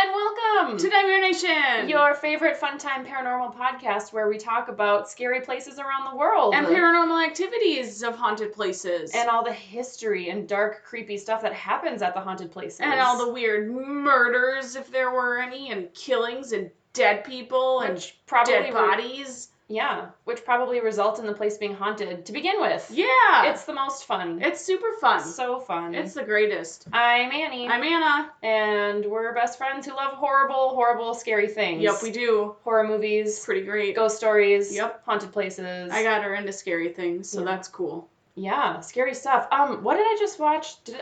and welcome to Nightmare Nation, your favorite fun time paranormal podcast where we talk about scary places around the world and paranormal activities of haunted places, and all the history and dark, creepy stuff that happens at the haunted places, and all the weird murders, if there were any, and killings and dead people and dead bodies. Yeah, which probably result in the place being haunted to begin with. Yeah. It's the most fun. It's super fun. So fun. It's the greatest. I'm Annie. I'm Anna. And we're best friends who love horrible, horrible, scary things. Yep, we do. Horror movies. Pretty great. Ghost stories. Yep. Haunted places. I got her into scary things, so that's cool. Yeah, scary stuff. What did I just watch? Did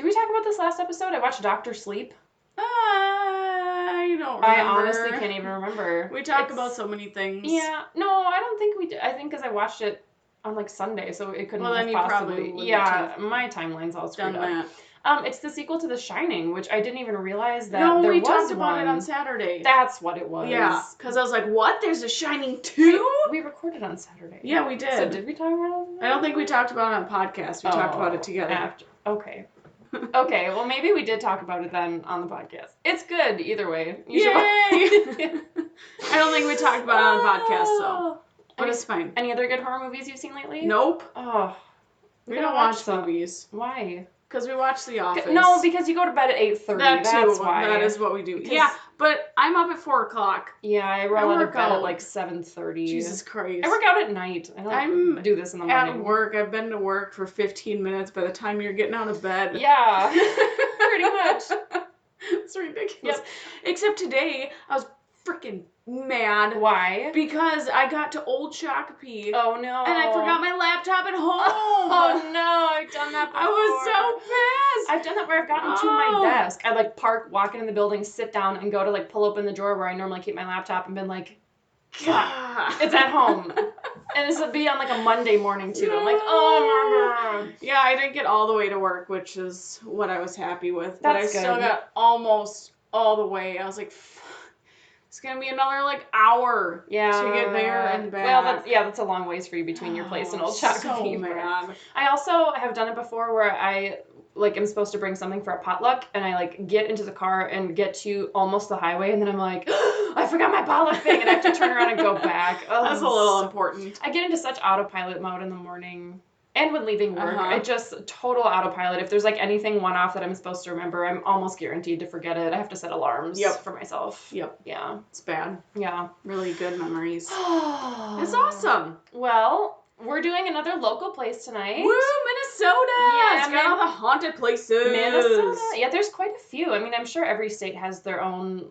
we talk about this last episode? I watched Dr. Sleep. I don't remember. I honestly can't even remember. We talk about so many things. Yeah. No, I don't think we did. I think because I watched it on like Sunday, so it couldn't have possibly. My timeline's all screwed up. It's the sequel to The Shining, which I didn't even realize that there was one. No, we talked about it on Saturday. That's what it was. Yeah, because I was like, what? There's a Shining 2? We recorded on Saturday. Yeah, we did. So did we talk about it? I don't think we talked about it on podcast. We talked about it together. After. Okay. Okay, well, maybe we did talk about it then on the podcast. It's good either way. Yay! I don't think we talked about it on the podcast, so. But it's fine. Any other good horror movies you've seen lately? Nope. Oh. We don't watch movies. Why? Because we watch The Office. No, because you go to bed at 8:30. That's why. That is what we do. Yeah, but I'm up at 4 o'clock. Yeah, I roll out of bed at like 7:30. Jesus Christ. I work out at night. I don't do this in the morning. At work. I've been to work for 15 minutes by the time you're getting out of bed. Yeah, pretty much. It's ridiculous. Yep. Except today, I was freaking mad. Why? Because I got to Old Shakopee. Oh no. And I forgot my laptop at home. Oh no, I've done that before. I was so pissed. I've done that where I've gotten to my desk. I like park, walk into the building, sit down, and go to like pull open the drawer where I normally keep my laptop and been like, God, it's at home. And this would be on like a Monday morning too. I'm like, oh my God. Yeah, I didn't get all the way to work, which is what I was happy with. But That's I still got almost all the way. I was like, it's going to be another, like, hour to get there and back. Well, that's a long ways for you between your place and Old Shakopee. So mad. I also have done it before where I, like, am supposed to bring something for a potluck, and I, like, get into the car and get to almost the highway, and then I'm like, I forgot my potluck thing, and I have to turn around and go back. Oh, that's a little important. I get into such autopilot mode in the morning. And when leaving work, I just total autopilot. If there's like anything one-off that I'm supposed to remember, I'm almost guaranteed to forget it. I have to set alarms for myself. Yep. Yeah. It's bad. Yeah. Really good memories. It's awesome. Well, we're doing another local place tonight. Woo, Minnesota! Yeah, it's got all the haunted places. Minnesota. Yeah, there's quite a few. I mean, I'm sure every state has their own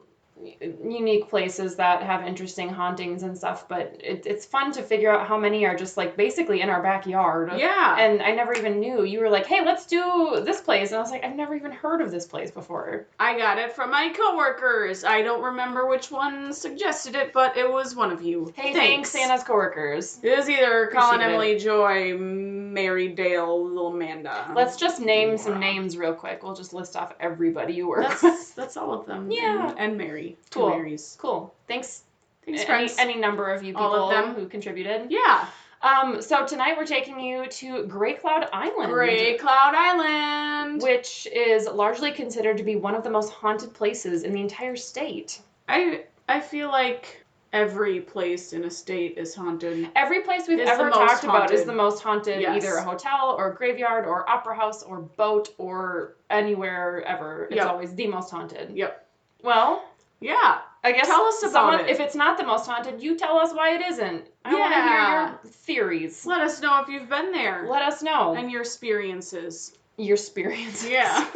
unique places that have interesting hauntings and stuff, but it's fun to figure out how many are just like basically in our backyard. Yeah. And I never even knew. You were like, hey, let's do this place. And I was like, I've never even heard of this place before. I got it from my coworkers. I don't remember which one suggested it, but it was one of you. Hey, thanks Anna's coworkers. It was either Colin, Emily, Joy, Mary, Dale, little Amanda. Let's just name some names real quick. We'll just list off everybody you work with. That's all of them. Yeah. And Mary. Cool. Marys. Cool. Thanks friends. Any number of you people all of them who contributed. Yeah. So tonight we're taking you to Grey Cloud Island. Grey Cloud Island. Which is largely considered to be one of the most haunted places in the entire state. I feel like every place in a state is haunted. Every place we've ever talked about is the most haunted. Yes. Either a hotel or a graveyard or opera house or boat or anywhere ever. It's always the most haunted. Yep. Well... Yeah. I guess tell us about it. If it's not the most haunted, you tell us why it isn't. I want to hear your theories. Let us know if you've been there. Let us know. And your experiences. Your experiences. Yeah.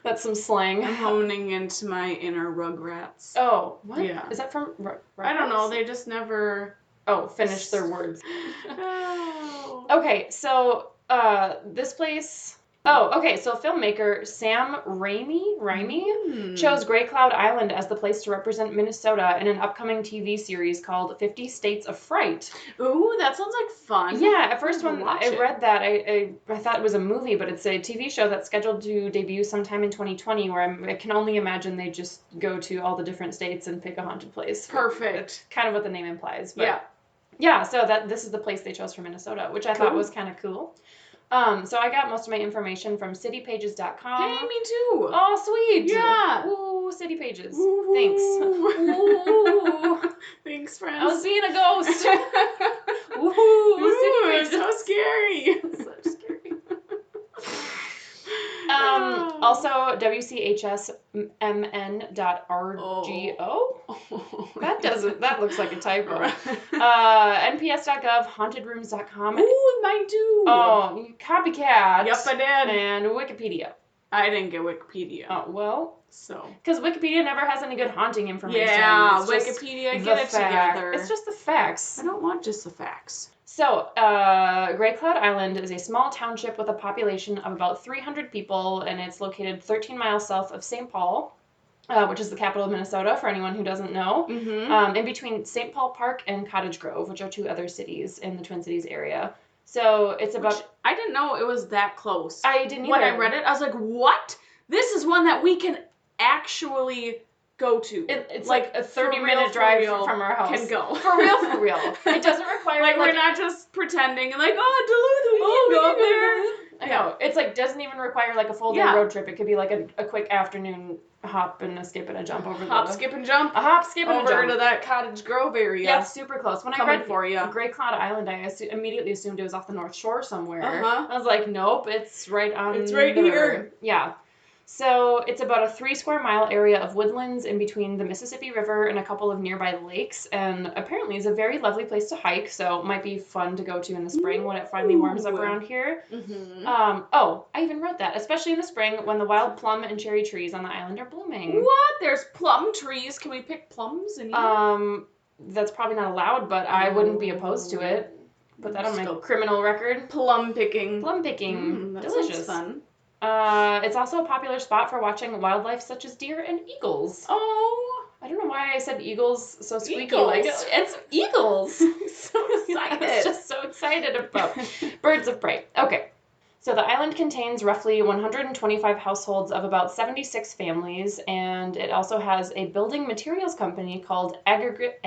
That's some slang. I'm honing into my inner Rugrats. Oh, what? Yeah. Is that from Rugrats? I don't know. They just never... finish their words. Oh. Okay, so this place... Oh, okay, so filmmaker Sam Raimi chose Grey Cloud Island as the place to represent Minnesota in an upcoming TV series called 50 States of Fright. Ooh, that sounds like fun. Yeah, at first when I read that, I thought it was a movie, but it's a TV show that's scheduled to debut sometime in 2020, where I can only imagine they just go to all the different states and pick a haunted place. Perfect. It's kind of what the name implies. But yeah. Yeah, so this is the place they chose for Minnesota, which I thought was kind of cool. So I got most of my information from citypages.com. Hey, me too. Oh, sweet. Yeah. Ooh, City Pages. Ooh. Thanks. Ooh. Thanks, friends. I was being a ghost. Ooh, City Pages. so scary. So scary. Also, WCHSMN.RGO. That looks like a typo. NPS.gov, hauntedrooms.com. Ooh, mine too. Oh, copycat. Yep, I did. And Wikipedia. I didn't get Wikipedia. Oh, well. So. Because Wikipedia never has any good haunting information. Yeah, it's Wikipedia, get it together. It's just the facts. I don't want just the facts. So, Grey Cloud Island is a small township with a population of about 300 people, and it's located 13 miles south of St. Paul, which is the capital of Minnesota, for anyone who doesn't know, in between St. Paul Park and Cottage Grove, which are two other cities in the Twin Cities area. So, it's about... I didn't know it was that close. I didn't either. When I read it, I was like, what? This is one that we can actually... go to. It's like a 30-minute drive from our house. Can go. For real. It doesn't require... like we're not just pretending like, oh, Duluth, we can go up there. I know. It's like, doesn't even require like a full day road trip. It could be like a quick afternoon hop and a skip and a jump over Hop, skip, and jump. A hop, skip, and a jump. Over to that Cottage Grove area. Yeah, it's super close. When I read for you. Grey Cloud Island, I immediately assumed it was off the North Shore somewhere. Uh-huh. I was like, nope, it's right on It's right the here. river. Yeah. So it's about a 3 square mile area of woodlands in between the Mississippi River and a couple of nearby lakes, and apparently is a very lovely place to hike, so it might be fun to go to in the spring when it finally warms up around here. Oh, I even wrote that, especially in the spring when the wild plum and cherry trees on the island are blooming. What? There's plum trees. Can we pick plums and eat? That's probably not allowed, but I wouldn't be opposed to it. Put that on my criminal record. Plum picking. Plum picking. That Delicious. sounds fun. It's also a popular spot for watching wildlife such as deer and eagles. Oh. I don't know why I said eagles so squeaky. Eagles. Like it's eagles. So excited. I was just so excited about birds of prey. Okay. So the island contains roughly 125 households of about 76 families, and it also has a building materials company called Aggregate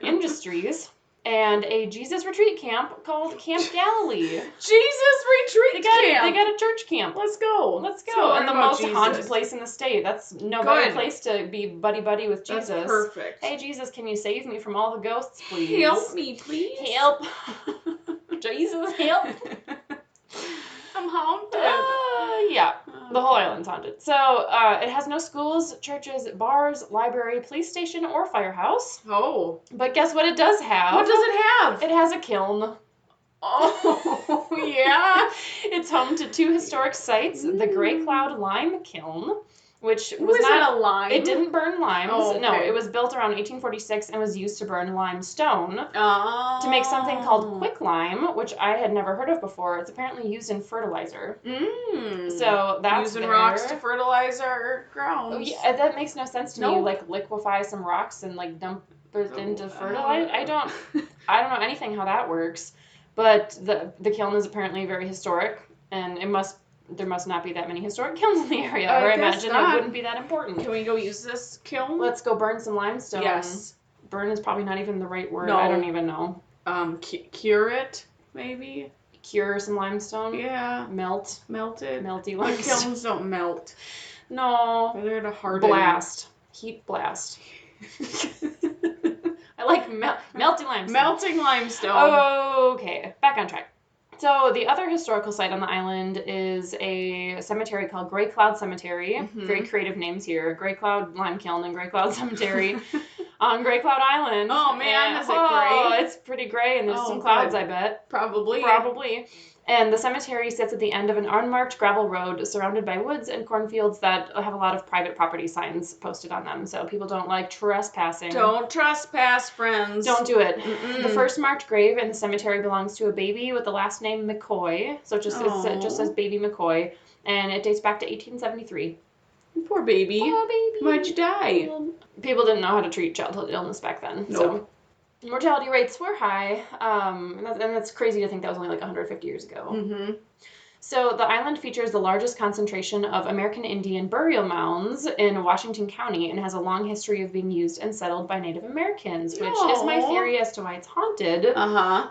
Industries, and a Jesus retreat camp called Camp Galilee. Jesus retreat camp. They got a church camp. Let's go. And the most haunted place in the state. That's no better place to be buddy with Jesus. That's perfect. Hey, Jesus, can you save me from all the ghosts, please? Help me, please. Help. Jesus, help. I'm haunted. Yeah, the whole island's haunted. So it has no schools, churches, bars, library, police station, or firehouse. Oh. But guess what it does have? What does it have? It has a kiln. Oh, yeah. It's home to 2 historic sites, the Grey Cloud Lime Kiln, which was not not a lime. It didn't burn limes. Oh, okay. No, it was built around 1846 and was used to burn limestone to make something called quicklime, which I had never heard of before. It's apparently used in fertilizer. So that's using rocks to fertilize our grounds. Oh, yeah, that makes no sense to me. Like liquefy some rocks and like dump it into fertilizer. I don't know anything how that works. But the kiln is apparently very historic, and there must not be that many historic kilns in the area, or I imagine it wouldn't be that important. Can we go use this kiln? Let's go burn some limestone. Yes. Burn is probably not even the right word. No. I don't even know. Cure it, maybe? Cure some limestone? Yeah. Melt. Melted. Melty But limestone. kilns don't melt. No. They're there to harden. Blast. Heat blast. I like melty limestone. Melting limestone. Okay, back on track. So the other historical site on the island is a cemetery called Grey Cloud Cemetery. Very creative names here. Grey Cloud Lime Kiln and Grey Cloud Cemetery on Grey Cloud Island. Oh man, is it gray? Oh, it's pretty gray, and there's some clouds, I bet. Probably. And the cemetery sits at the end of an unmarked gravel road surrounded by woods and cornfields that have a lot of private property signs posted on them, so people don't like trespassing. Don't trespass, friends. Don't do it. The first marked grave in the cemetery belongs to a baby with the last name McCoy, so it just says Baby McCoy, and it dates back to 1873. Poor baby. Poor baby. Why'd you die? People didn't know how to treat childhood illness back then, so... Mortality rates were high, and that's crazy to think that was only like 150 years ago. So the island features the largest concentration of American Indian burial mounds in Washington County and has a long history of being used and settled by Native Americans, which is my theory as to why it's haunted.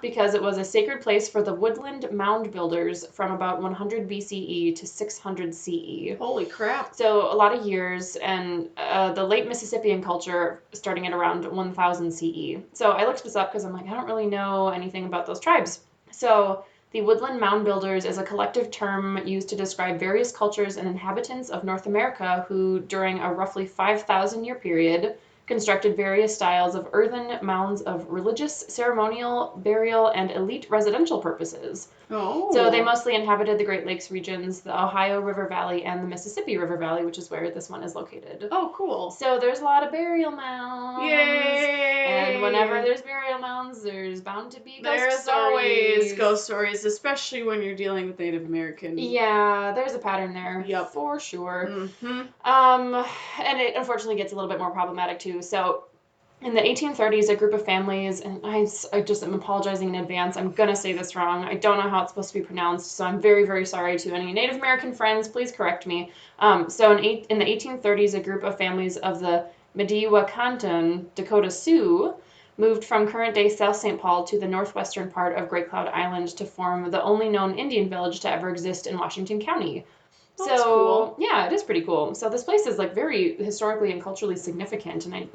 Because it was a sacred place for the woodland mound builders from about 100 BCE to 600 CE. Holy crap. So a lot of years, and the late Mississippian culture starting at around 1000 CE. So I looked this up because I'm like, I don't really know anything about those tribes. So the woodland mound builders is a collective term used to describe various cultures and inhabitants of North America who, during a roughly 5,000-year period, constructed various styles of earthen mounds of religious, ceremonial, burial, and elite residential purposes. Oh. So they mostly inhabited the Great Lakes regions, the Ohio River Valley, and the Mississippi River Valley, which is where this one is located. Oh, cool. So there's a lot of burial mounds. Yay! And whenever there's burial mounds, there's bound to be ghost There's stories. always ghost stories, especially when you're dealing with Native Americans. Yeah, there's a pattern there. Yep. For sure. Mm-hmm. And it unfortunately gets a little bit more problematic too. So in the 1830s, a group of families, and I just am apologizing in advance. I'm going to say this wrong. I don't know how it's supposed to be pronounced, so I'm very, very sorry to any Native American friends. Please correct me. So in the 1830s, a group of families of the Mediwakanton Dakota Sioux moved from current-day South St. Paul to the northwestern part of Great Cloud Island to form the only known Indian village to ever exist in Washington County. That's cool. Yeah, it is pretty cool. So this place is like very historically and culturally significant, and I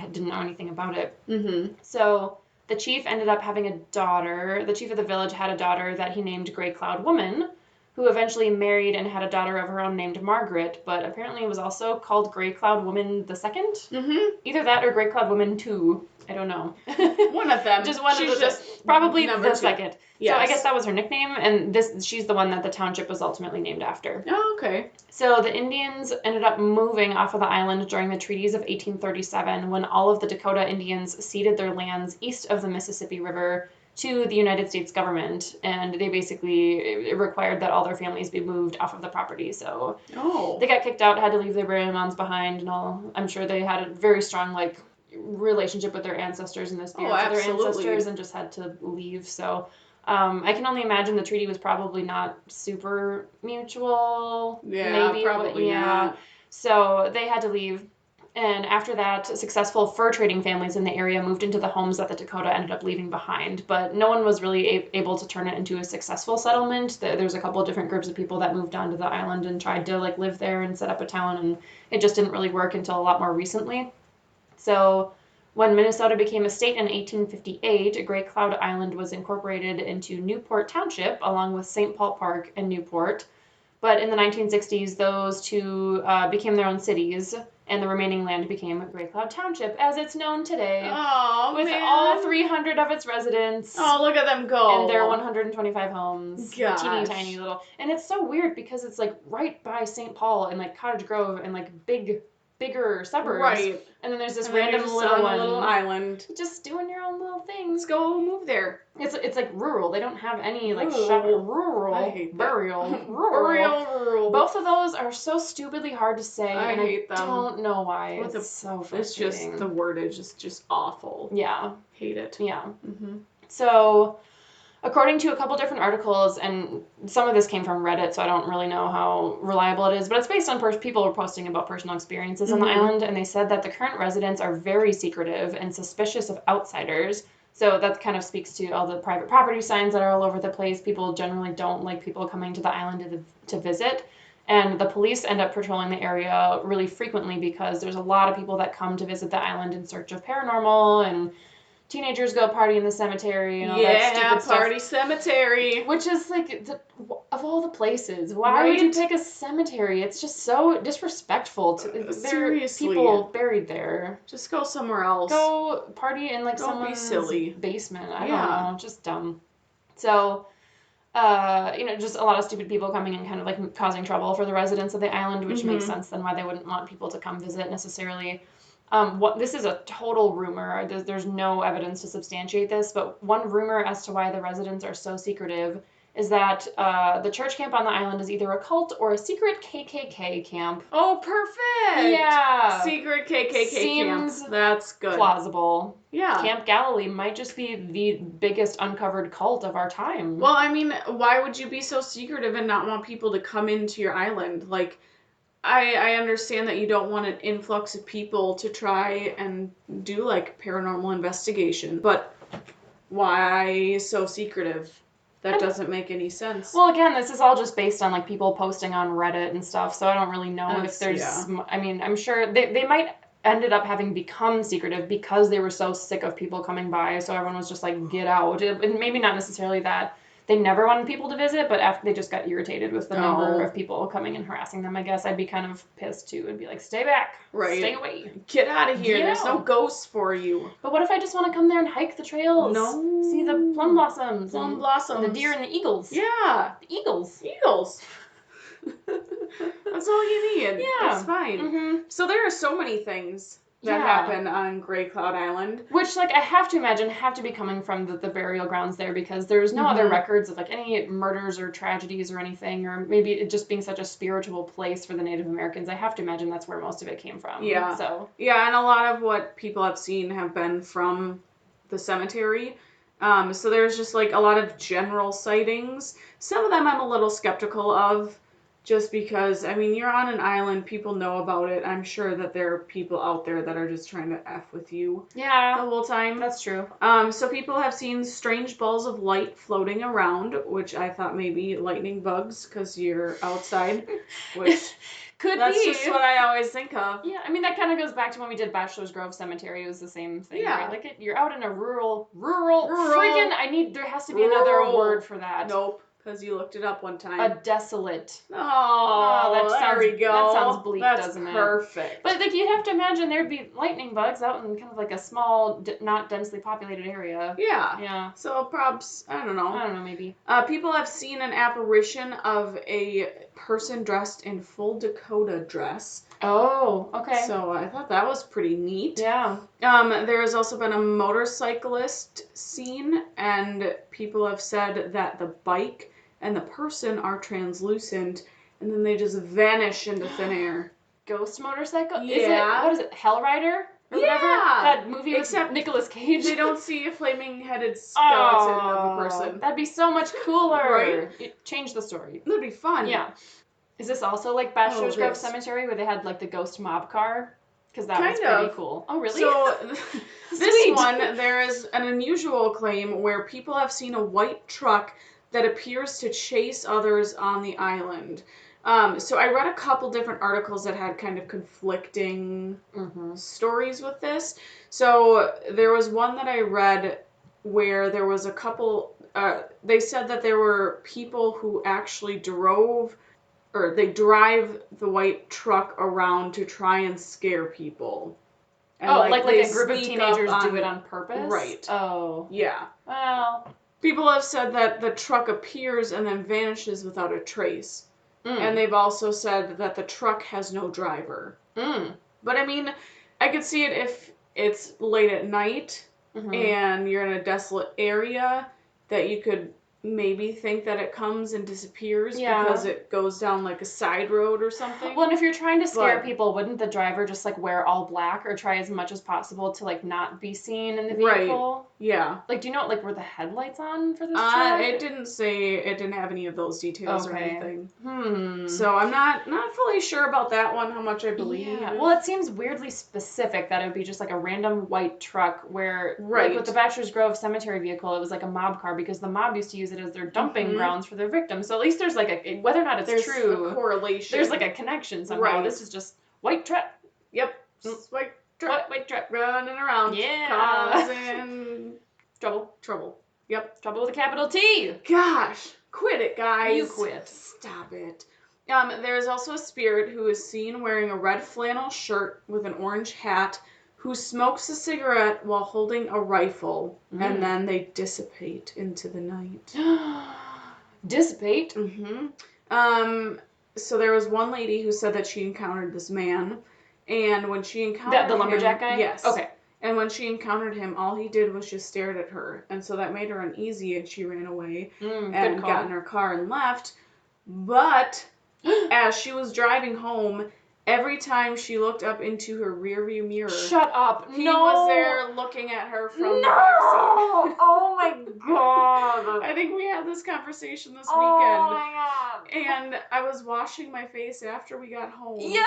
didn't know anything about it. Mm-hmm. So the chief ended up having a daughter. The chief of the village had a daughter that he named Gray Cloud Woman, who eventually married and had a daughter of her own named Margaret, but apparently it was also called Gray Cloud Woman II. Mm-hmm. Either that or Gray Cloud Woman 2. I don't know. One of them. Just one She's of the just probably number the two. second. Yes. So I guess that was her nickname, and she's the one that the township was ultimately named after. Oh, okay. So the Indians ended up moving off of the island during the treaties of 1837 when all of the Dakota Indians ceded their lands east of the Mississippi River to the United States government, and they basically it required that all their families be moved off of the property. So they got kicked out, had to leave their burial mounds behind, and all. I'm sure they had a very strong relationship with their ancestors and the spirits of their ancestors, and just had to leave. So I can only imagine the treaty was probably not super mutual. Yeah, maybe, probably not. So they had to leave. And after that, successful fur trading families in the area moved into the homes that the Dakota ended up leaving behind. But no one was really able to turn it into a successful settlement. There's a couple of different groups of people that moved onto the island and tried to live there and set up a town, and it just didn't really work until a lot more recently. So when Minnesota became a state in 1858, Great Cloud Island was incorporated into Newport Township along with St. Paul Park and Newport. But in the 1960s, those two became their own cities, and the remaining land became Great Cloud Township, as it's known today. Oh, with man. all 300 of its residents. Oh, look at them go. And their 125 homes. Gosh. Teeny tiny little. And it's so weird because it's right by St. Paul and Cottage Grove and bigger suburbs. Right. And then there's this And random you're just little on one. a little island. Just doing your own little things. Let's go move there. It's rural. They don't have any Rural. rural I hate that. burial. Rural. Rural. Both of those are so stupidly hard to say, I and hate I them. don't know why. What It's so frustrating. It's just the wordage is just awful. Yeah. Hate it. Yeah. Mm-hmm. So, according to a couple different articles, and some of this came from Reddit, so I don't really know how reliable it is, but it's based on people were posting about personal experiences on the island, and they said that the current residents are very secretive and suspicious of outsiders. So that kind of speaks to all the private property signs that are all over the place. People generally don't like people coming to the island to visit. And the police end up patrolling the area really frequently because there's a lot of people that come to visit the island in search of paranormal, and teenagers go party in the cemetery and all that stupid stuff. Party cemetery. Which is of all the places, why would you pick a cemetery? It's just so disrespectful. Seriously. People buried there. Just go somewhere else. Go party in someone's silly. basement. I don't know. Just dumb. So, just a lot of stupid people coming and kind of causing trouble for the residents of the island, which makes sense then why they wouldn't want people to come visit necessarily. This is a total rumor. There's no evidence to substantiate this, but one rumor as to why the residents are so secretive is that the church camp on the island is either a cult or a secret KKK camp. Oh, perfect. Yeah. Secret KKK Seems camp. That's good. Plausible. Yeah. Camp Galilee might just be the biggest uncovered cult of our time. Well, I mean, why would you be so secretive and not want people to come into your island? Like, I understand that you don't want an influx of people to try and do, like, paranormal investigation, but why so secretive? That doesn't make any sense. Well, again, this is all just based on, like, people posting on Reddit and stuff, so I don't really know if there's... Yeah. I mean, I'm sure they might ended up having become secretive because they were so sick of people coming by, so everyone was just like, get out. And maybe not necessarily that they never wanted people to visit, but after they just got irritated with the number of people coming and harassing them, I guess I'd be kind of pissed too and be like, stay back. Right. Stay away. Get out of here. There's no ghosts for you. But what if I just want to come there and hike the trails? No. See the plum blossoms. Plum blossoms. And the deer and the eagles. Yeah. The eagles. Eagles. That's all you need. Yeah. It's fine. Mm-hmm. So there are so many things that happen on Grey Cloud Island. Which, like, I have to imagine have to be coming from the burial grounds there because there's no other records of, like, any murders or tragedies or anything, or maybe it just being such a spiritual place for the Native Americans. I have to imagine that's where most of it came from. Yeah. So. Yeah, and a lot of what people have seen have been from the cemetery. So there's just, like, a lot of general sightings. Some of them I'm a little skeptical of. Just because, I mean, you're on an island, people know about it. I'm sure that there are people out there that are just trying to F with you the whole time. That's true. So people have seen strange balls of light floating around, which I thought maybe lightning bugs because you're outside, which that's just what I always think of. Yeah, I mean, that kind of goes back to when we did Bachelor's Grove Cemetery. It was the same thing. Yeah. Right? Like, you're out in a rural, friggin', there has to be another word for that. Nope. Because you looked it up one time. A desolate. There we go. That sounds bleak, doesn't it? That's perfect. But, like, you'd have to imagine there'd be lightning bugs out in kind of like a small, not densely populated area. Yeah. Yeah. So, props, I don't know, maybe. People have seen an apparition of a person dressed in full Dakota dress. Oh, okay. So, I thought that was pretty neat. Yeah. There has also been a motorcyclist seen, and people have said that the bike and the person are translucent, and then they just vanish into thin air. Ghost motorcycle? Yeah. What is it, Hellrider? Or whatever? That movie with Nicolas Cage? They don't see a flaming-headed skeleton of a person. That'd be so much cooler. Right? Change the story. That'd be fun. Yeah. Is this also like Bachelor's Grove Cemetery where they had like the ghost mob car? Because that was pretty cool. Oh, really? So, this one, there is an unusual claim where people have seen a white truck that appears to chase others on the island. So I read a couple different articles that had kind of conflicting stories with this. So there was one that I read where there was a couple, they said that there were people who actually drive the white truck around to try and scare people. And like a group of teenagers do it on purpose? Right. Oh. Yeah. Well. People have said that the truck appears and then vanishes without a trace. And they've also said that the truck has no driver. But I mean, I could see it if it's late at night and you're in a desolate area, that you could maybe think that it comes and disappears because it goes down like a side road or something. Well, and if you're trying to scare people, wouldn't the driver just like wear all black or try as much as possible to like not be seen in the vehicle? Right. Yeah. Like, do you know, like, were the headlights on for this truck? It didn't have any of those details or anything. So I'm not fully sure about that one, how much I believe. Yeah. Well, it seems weirdly specific that it would be just like a random white truck where, like with the Bachelor's Grove cemetery vehicle, it was like a mob car because the mob used to use it as their dumping grounds for their victims. So at least there's like whether or not it's true, a correlation. There's like a connection somehow. This is just white truck. Yep. White truck. White truck. Running around. Yeah. Causing trouble. Yep. Trouble with a capital T. Gosh. Quit it, guys. You quit. Stop it. There is also a spirit who is seen wearing a red flannel shirt with an orange hat who smokes a cigarette while holding a rifle, and then they dissipate into the night. Dissipate? So there was one lady who said that she encountered this man, and when she encountered the lumberjack guy? Yes. Okay. And when she encountered him, all he did was just stared at her. And so that made her uneasy, and she ran away and got in her car and left. But as she was driving home, every time she looked up into her rearview mirror, shut up! He was there looking at her from the backseat. Oh my god! I think we had this conversation this Oh weekend. My god! And I was washing my face after we got home. Yeah.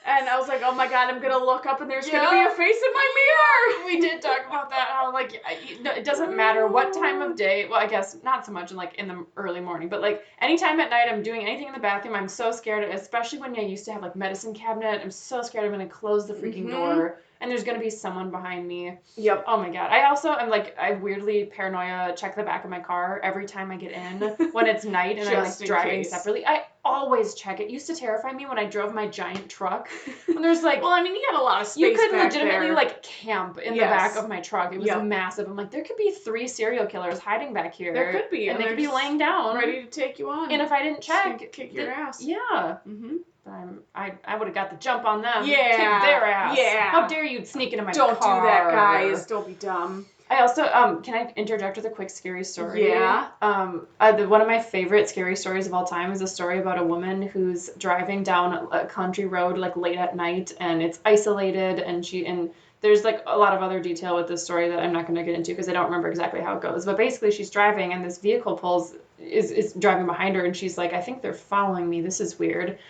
And I was like, oh my god, I'm gonna look up and there's gonna be a face in my mirror. We did talk about that. How like it doesn't matter what time of day. Well, I guess not so much in the early morning, but like anytime at night I'm doing anything in the bathroom, I'm so scared. Especially when I used to have like medicine cabinet. I'm so scared I'm gonna close the freaking door and there's gonna be someone behind me. Yep. Oh my god. I weirdly paranoia check the back of my car every time I get in when it's night and I'm like driving separately. I always check it. Used to terrify me when I drove my giant truck. And there's like, well, I mean, you had a lot of space. You could back legitimately there. like camp in the back of my truck. It was massive. I'm like, there could be 3 serial killers hiding back here. There could be, and they could be laying down, ready to take you on. And if I didn't check, kick your ass. Yeah. I would have got the jump on them. Yeah. Kick their ass. Yeah. How dare you sneak into my car? Don't do that, guys. Don't be dumb. I also, can I interject with a quick scary story? Yeah. One of my favorite scary stories of all time is a story about a woman who's driving down a country road like late at night and it's isolated and there's like a lot of other detail with this story that I'm not going to get into because I don't remember exactly how it goes. But basically she's driving and this vehicle is driving behind her and she's like, I think they're following me. This is weird.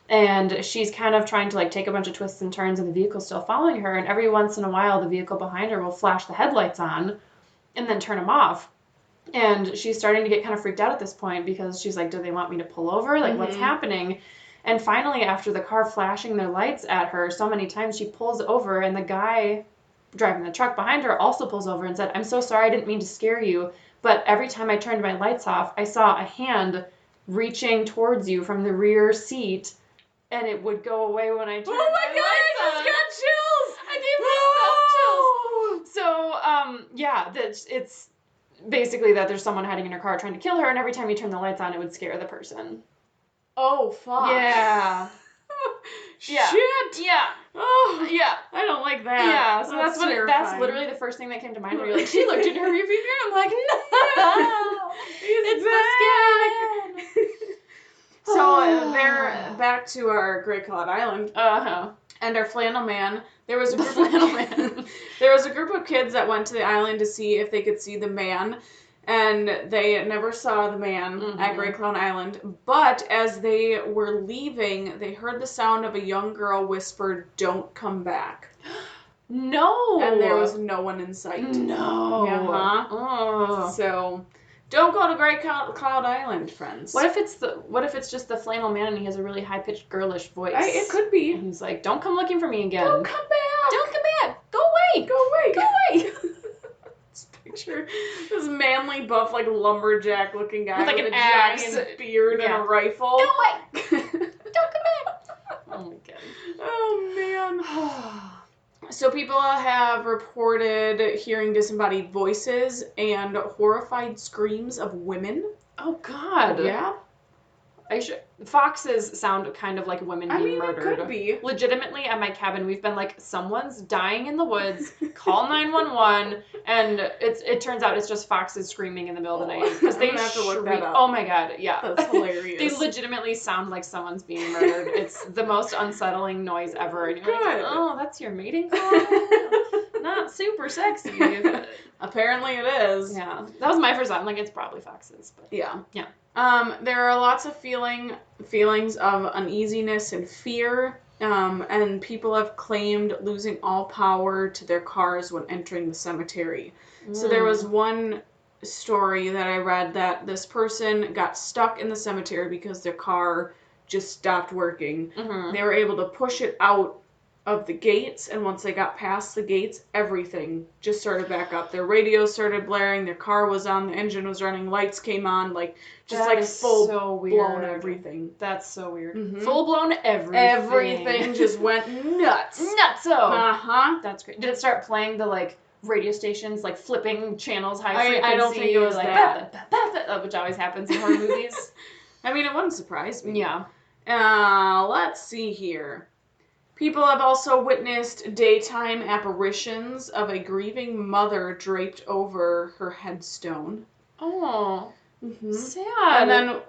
And she's kind of trying to like take a bunch of twists and turns and the vehicle's still following her. And every once in a while, the vehicle behind her will flash the headlights on and then turn them off. And she's starting to get kind of freaked out at this point because she's like, do they want me to pull over? Like, what's happening? And finally, after the car flashing their lights at her so many times, she pulls over and the guy driving the truck behind her also pulls over and said, I'm so sorry, I didn't mean to scare you. But every time I turned my lights off, I saw a hand reaching towards you from the rear seat. And it would go away when I turned my lights on. I just got chills! I gave myself chills. So, it's basically that there's someone hiding in her car trying to kill her, and every time you turn the lights on, it would scare the person. Oh, fuck. Yeah. Shit! Yeah. Oh, yeah. I don't like that. Yeah, so that's literally the first thing that came to mind. Where you're like, she looked in her rearview mirror. I'm like, no! It's the scary. So they're back to our Great Cloud Island. And our flannel man. There was a group of kids that went to the island to see if they could see the man. And they never saw the man at Great Cloud Island. But as they were leaving, they heard the sound of a young girl whisper, "Don't come back." No. And there was no one in sight. No. Oh. So don't go to Great Cloud Island, friends. What if it's just the flannel man and he has a really high-pitched girlish voice? It could be. And he's like, don't come looking for me again. Don't come back. Don't come back. Go away. Go away. Go away. Just picture this manly, buff, like lumberjack looking guy with with an a axe, giant beard and a rifle. Go away. Don't come back. Oh my god. Oh man. So people have reported hearing disembodied voices and horrified screams of women. Oh god. Yeah. Foxes sound kind of like women being murdered. It could be. Legitimately, at my cabin, we've been like, someone's dying in the woods, call 911, and it turns out it's just foxes screaming in the middle of the night. Because they have to look that up. Oh my god, yeah. That's hilarious. They legitimately sound like someone's being murdered. It's the most unsettling noise ever. And you're like, oh, that's your mating call? Not super sexy. Apparently it is. Yeah. That was my first thought. I'm like, it's probably foxes. But yeah. Yeah. There are lots of feelings of uneasiness and fear, and people have claimed losing all power to their cars when entering the cemetery. So there was one story that I read that this person got stuck in the cemetery because their car just stopped working. They were able to push it out of the gates, and once they got past the gates, everything just started back up. Their radio started blaring, their car was on, the engine was running, lights came on, full blown everything. That's so weird. Full blown everything. Everything just went nuts. Nutso. That's great. Did it start playing the radio stations, flipping channels, high frequency? I don't think it was that. Which always happens in horror movies. I mean, it wouldn't surprise me. Yeah. Let's see here. People have also witnessed daytime apparitions of a grieving mother draped over her headstone. Oh, Sad. And sad. then,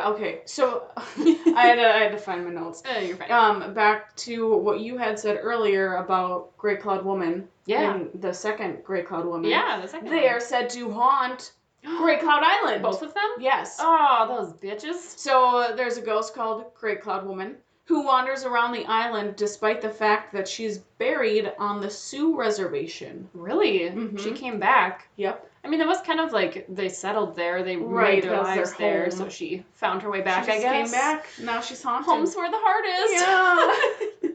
okay. So I had to find my notes. You're fine. Back to what you had said earlier about Great Cloud Woman. Yeah. And the second Great Cloud Woman. Yeah, the second They one. are said to haunt Great Cloud Island. Both of them? Yes. Oh, those bitches. So there's a ghost called Great Cloud Woman who wanders around the island despite the fact that she's buried on the Sioux Reservation. Really? Mhm. She came back. Yep. I mean, that was kind of like they settled there. They Right, made their that's lives their there, home. so she found her way back, She just I guess. came back. Now she's haunted. Home's where the heart is.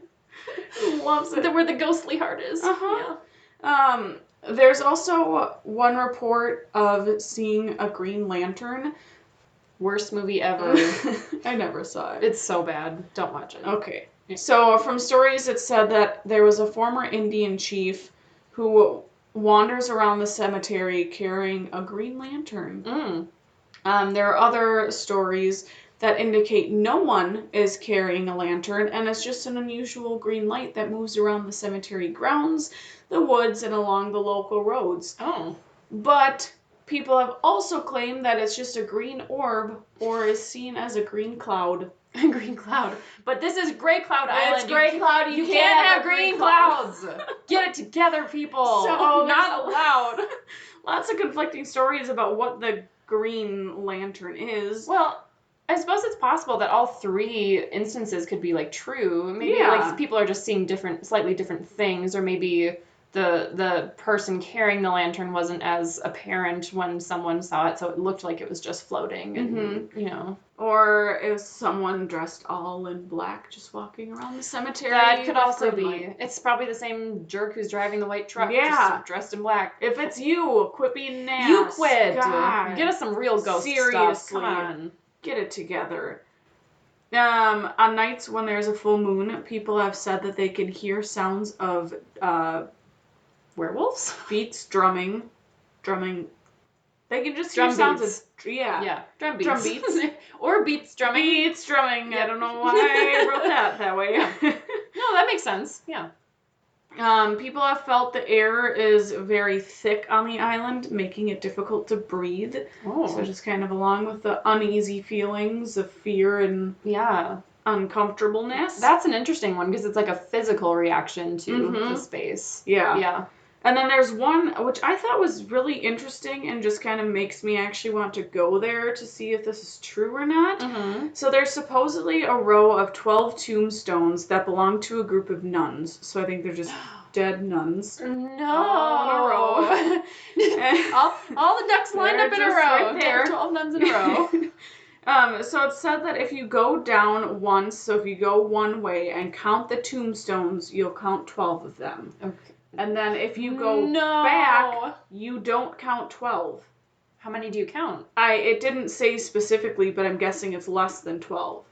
Yeah. Loves it. Where the ghostly heart is. Uh-huh. Yeah. There's also one report of seeing a Green Lantern. Worst movie ever. I never saw it. It's so bad. Don't watch it. Okay. So from stories it said that there was a former Indian chief who wanders around the cemetery carrying a Green Lantern. There are other stories that indicate no one is carrying a lantern and it's just an unusual green light that moves around the cemetery grounds, the woods, and along the local roads. Oh. But people have also claimed that it's just a green orb or is seen as a green cloud. A green cloud. But this is Great Cloud Island. It's Great Cloud. You can't have green clouds. Get it together, people. So not allowed. Lots of conflicting stories about what the Green Lantern is. Well, I suppose it's possible that all three instances could be like true. Maybe Yeah. like people are just seeing slightly different things, or maybe the person carrying the lantern wasn't as apparent when someone saw it, so it looked like it was just floating, and you know. Or is someone dressed all in black just walking around the cemetery? That could with also green be. light? It's probably the same jerk who's driving the white truck, Yeah. just dressed in black. If it's you, quit being nasty. You quit. God. Get us some real ghost stuff. Seriously. Come on. Get it together. On nights when there's a full moon, people have said that they can hear sounds of Werewolves? beats drumming. They can just Drum hear sounds beats. of Yeah, drum beats. Drum beats. Or beats drumming. Beats drumming. Yep. I don't know why I wrote that way. No, that makes sense. Yeah. People have felt the air is very thick on the island, making it difficult to breathe. Oh. So just kind of along with the uneasy feelings of fear and uncomfortableness. That's an interesting one because it's like a physical reaction to Mhm. the space. Yeah. Yeah. And then there's one which I thought was really interesting and just kind of makes me actually want to go there to see if this is true or not. Mm-hmm. So there's supposedly a row of 12 tombstones that belong to a group of nuns. So I think they're just dead nuns. No. All in a row. all the ducks lined They're up in a just row. right there. 12 nuns in a row. So it's said that if you go down once, so if you go one way and count the tombstones, you'll count 12 of them. Okay. And then if you go No. back, you don't count 12. How many do you count? It didn't say specifically, but I'm guessing it's less than 12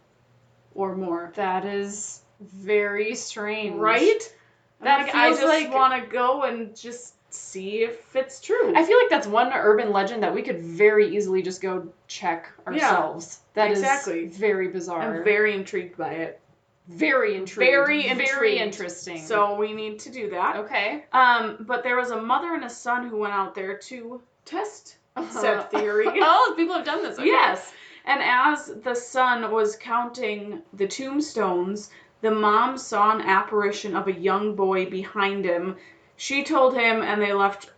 or more. That is very strange. Right? That Like, I feels just like- want to go and just see if it's true. I feel like that's one urban legend that we could very easily just go check ourselves. That exactly. is very bizarre. I'm very intrigued by it. Very intrigued. Very Very intrigued. interesting. So we need to do that. Okay. But there was a mother and a son who went out there to test said theory. Oh, people have done this. Okay. Yes. And as the son was counting the tombstones, the mom saw an apparition of a young boy behind him. She told him, and they left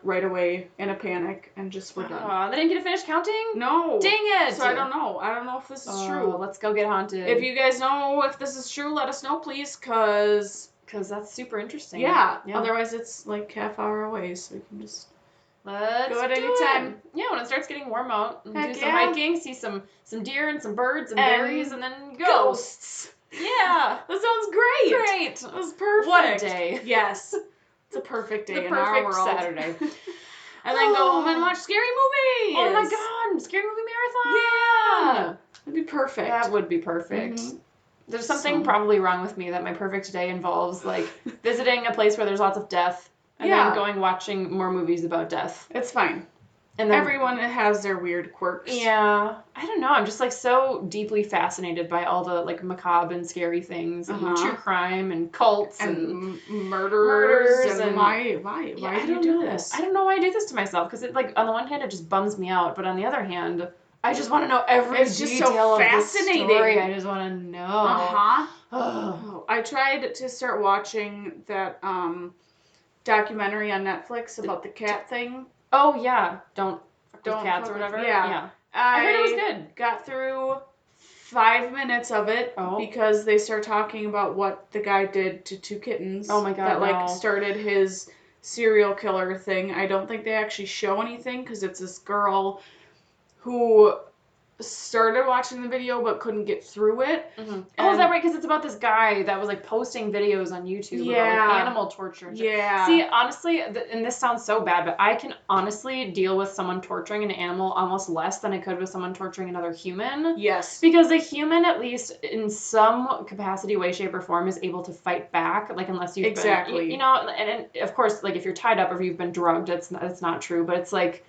right away in a panic and just were done. They didn't get to finish counting? No. Dang it. So I don't know. I don't know if this is true. Let's go get haunted. If you guys know if this is true, let us know, please, because that's super interesting. yeah. Otherwise, it's like half hour away, so you can just Let's go at do any time. it. Yeah, when it starts getting warm out, and Heck do some yeah. hiking, see some deer and some birds and And berries, and then go. ghosts. Yeah. That sounds great. Great. That was perfect. What a day. Yes. It's a perfect day The in our perfect world. Saturday. And then go home and watch scary movies. Oh my god, scary movie marathon. Yeah. That'd be perfect. That would be perfect. Mhm. There's something So- probably wrong with me that my perfect day involves like visiting a place where there's lots of death and Yeah. then going watching more movies about death. It's fine. And then, everyone has their weird quirks. Yeah. I don't know. I'm just like so deeply fascinated by all the like macabre and scary things and true crime and cults and murders and why do you do this? I don't know why I do this to myself, because it like on the one hand it just bums me out, but on the other hand I just want to know every detail of the story. I just want to know. Oh, I tried to start watching that documentary on Netflix about the cat thing. Oh yeah, don't cats or whatever. Yeah. I heard it was good. Got through 5 minutes of it because they start talking about what the guy did to 2 kittens. Oh my god, that started his serial killer thing. I don't think they actually show anything because it's this girl who started watching the video but couldn't get through it. Mm-hmm. Oh, is that right? Because it's about this guy that was like posting videos on YouTube about like animal torture. Yeah. See, honestly, and this sounds so bad, but I can honestly deal with someone torturing an animal almost less than I could with someone torturing another human. Yes. Because a human, at least in some capacity, way, shape, or form, is able to fight back. Like unless you've been, you know, and of course, like if you're tied up or if you've been drugged, it's not true. But it's like,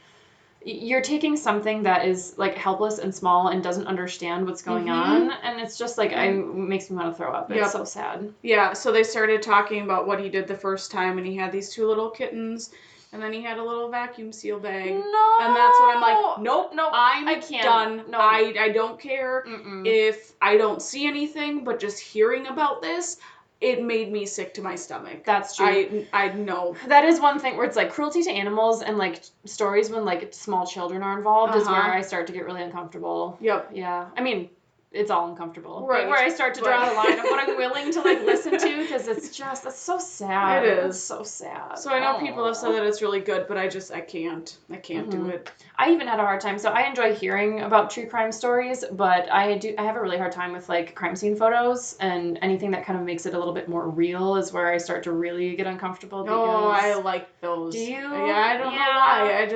you're taking something that is like helpless and small and doesn't understand what's going on, and it's just like makes me want to throw up. It's so sad. Yeah, so they started talking about what he did the first time, and he had these 2 little kittens, and then he had a little vacuum seal bag. No, and that's when I'm like, nope, I can't. Done. No, I don't care if I don't see anything, but just hearing about this, it made me sick to my stomach. That's true. I know. That is one thing where it's like cruelty to animals and like stories when like small children are involved is where I start to get really uncomfortable. Yep. Yeah. I mean, it's all uncomfortable. Right. Where I start to draw the line of what I'm willing to like listen to, because it's so sad. It is. It's so sad. So I know people have said that it's really good, but I can't do it. I even had a hard time. So I enjoy hearing about true crime stories, but I have a really hard time with like crime scene photos, and anything that kind of makes it a little bit more real is where I start to really get uncomfortable. Oh, I like those. Do you? Yeah, I don't know why.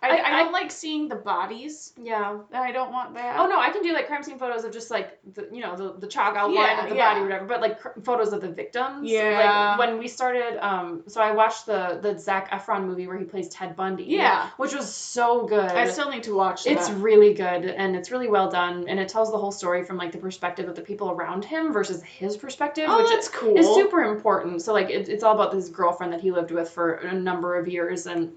I don't like seeing the bodies. Yeah. I don't want that. Oh, no, I can do, like, crime scene photos of just, like, the chalk outline of the body or whatever, but, like, photos of the victims. Yeah. Like, when we started, so I watched the Zac Efron movie where he plays Ted Bundy. Yeah. Which was so good. I still need to watch that. It's really good, and it's really well done, and it tells the whole story from, like, the perspective of the people around him versus his perspective, which that's cool. is super important. So, like, it's all about this girlfriend that he lived with for a number of years, and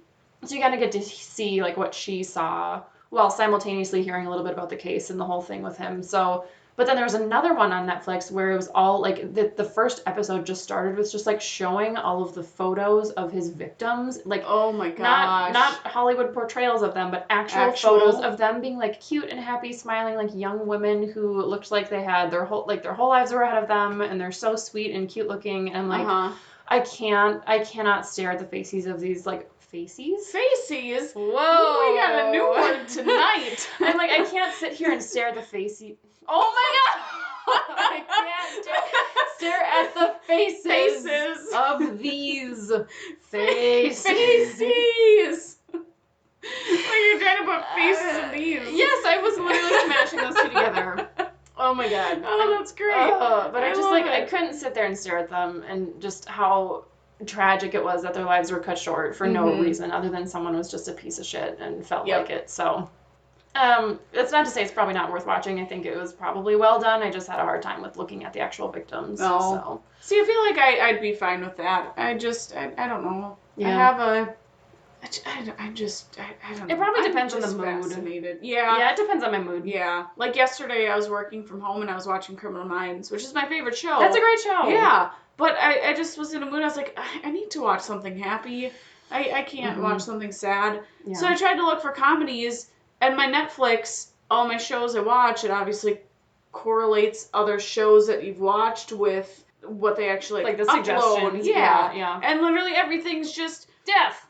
so you kind of get to see, like, what she saw while simultaneously hearing a little bit about the case and the whole thing with him. So, but then there was another one on Netflix where it was all, like, the first episode just started with just, like, showing all of the photos of his victims. Like, oh my gosh. Not Hollywood portrayals of them, but actual photos of them being, like, cute and happy, smiling, like, young women who looked like they had their whole lives were ahead of them, and they're so sweet and cute looking. And, like, I cannot stare at the faces of these, like, Faces? Whoa! We got a new word tonight. I'm like, I can't sit here and stare at the faces. Oh my god! I can't stare at the faces of these faces. Like you're trying to put faces in these. Yes, I was literally smashing those 2 together. Oh my god. Oh, that's great. But I couldn't sit there and stare at them, and just how tragic it was that their lives were cut short for no reason other than someone was just a piece of shit and felt like it. So that's not to say it's probably not worth watching. I think it was probably well done. I just had a hard time with looking at the actual victims. So. See, I feel like I'd be fine with that. I don't know. Yeah. I have a I don't know. It probably depends on the mood. Fascinated. Yeah. Yeah, it depends on my mood. Yeah. Like yesterday I was working from home and I was watching Criminal Minds, which is my favorite show. That's a great show. Yeah. But I just was in a mood. I was like, I need to watch something happy. I can't watch something sad. Yeah. So I tried to look for comedies, and my Netflix, all my shows I watch, it obviously correlates other shows that you've watched with what they actually like the upload. Suggestions. Yeah. And literally everything's just death,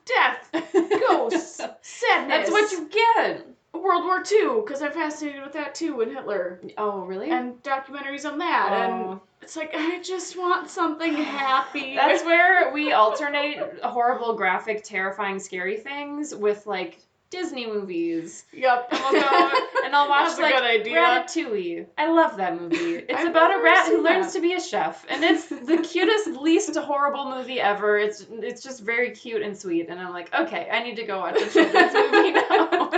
ghosts, sadness. That's what you get. World War II, because I'm fascinated with that too, and Hitler. Oh, really? And documentaries on that, and it's like, I just want something happy. That's where we alternate horrible, graphic, terrifying, scary things with, like, Disney movies. Yep. And we'll go and I'll watch That's a like good idea. Ratatouille. I love that movie. It's I've about a never rat who seen learns that. to be a chef, and it's the cutest, least horrible movie ever. It's just very cute and sweet, and I'm like, okay, I need to go watch a children's movie now.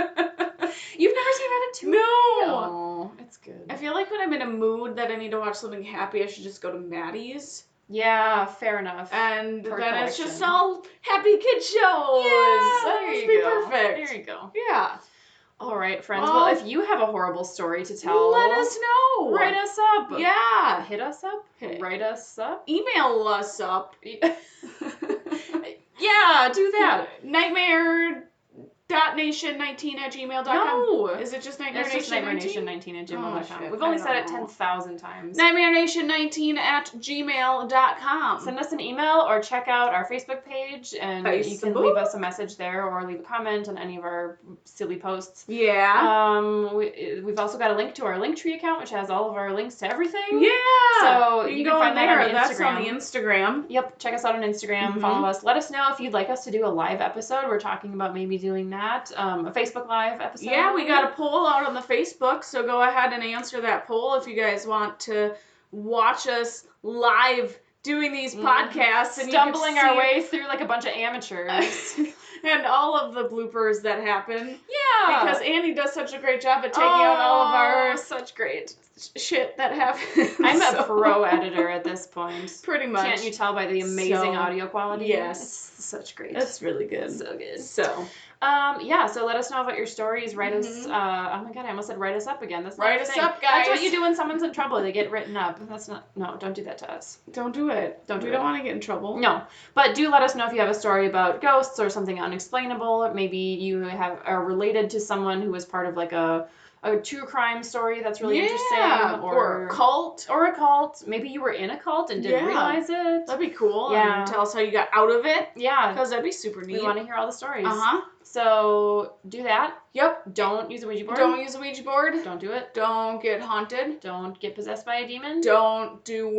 You've never seen Ratatouille? No. Oh, it's good. I feel like when I'm in a mood that I need to watch something happy, I should just go to Maddie's. Yeah, fair enough. And Per then it's just collection. all happy kid shows. Yeah, That there must you be go. perfect. There you go. Yeah. All right, friends. Well, Well, if you have a horrible story to tell, let us know. Write us up. Yeah. Hit us up. Hit- Write us up. Email us up. Yeah, do that. Nightmare.nation19@gmail.com. No. Is it just It's just nightmarenation19? nightmarenation19@gmail.com. Oh, shit. We've only I said don't it know. 10,000 times. Nightmarenation19@gmail.com. Send us an email or check out our Facebook page, and you can Facebook. leave us a message there or leave a comment on any of our silly posts. Yeah. We've also got a link to our Linktree account, which has all of our links to everything. Yeah. So you you can can go find on that on there. That's on the Instagram. Instagram. Yep, check us out on Instagram, Mhm. follow us. Let us know if you'd like us to do a live episode. We're talking about maybe doing that, a Facebook Live episode. Yeah, we got a poll out on the Facebook, so go ahead and answer that poll if you guys want to watch us live doing these podcasts. And stumbling you can our see way through like a bunch of amateurs. and all of the bloopers that happen. Yeah. Because Annie does such a great job at taking out all of our such great shit that happens. I'm a So- pro editor at this point. Pretty much. Can't you tell by the amazing So, audio quality? yes. It's such great. That's really good. so good. So, Yeah, so let us know about your stories. Write us, Mhm. oh my god, I almost said write us up again. That's not Write a us thing. up, That's what guys. you do when someone's in trouble. They get written up. No, don't do that to us. don't do it. Don't do We it. don't want to get in trouble. No, but do let us know if you have a story about ghosts or something unexplainable. Or maybe you are related to someone who was part of like a true crime story that's really interesting. Or a cult. Or a cult. Maybe you were in a cult and didn't Yeah. realize it. That'd be cool. Yeah. And tell us how you got out of it. Yeah. Because that'd be super neat. We want to hear all the stories. Uh-huh. So do that. Yep. Don't use a Ouija board. Don't use a Ouija board. Don't do it. Don't get haunted. Don't get possessed by a demon. Don't do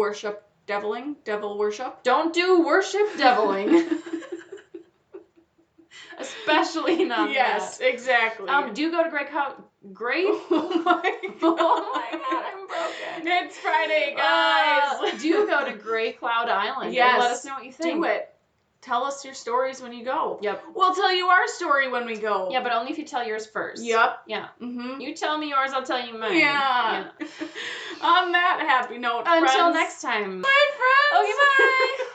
devil worship. Don't do worship deviling. Especially not Yes, exactly. that. Do go to Great Oh my god. Oh my god, I'm broken. It's Friday, guys. Do go to Grey Cloud Island. Yes. And let us know what you think. Do it. Tell us your stories when you go. Yep. We'll tell you our story when we go. Yeah, but only if you tell yours first. Yep. Yeah. Mm-hmm. You tell me yours, I'll tell you mine. Yeah. On that happy note, Until friends. next time. Bye, friends. Okay, bye.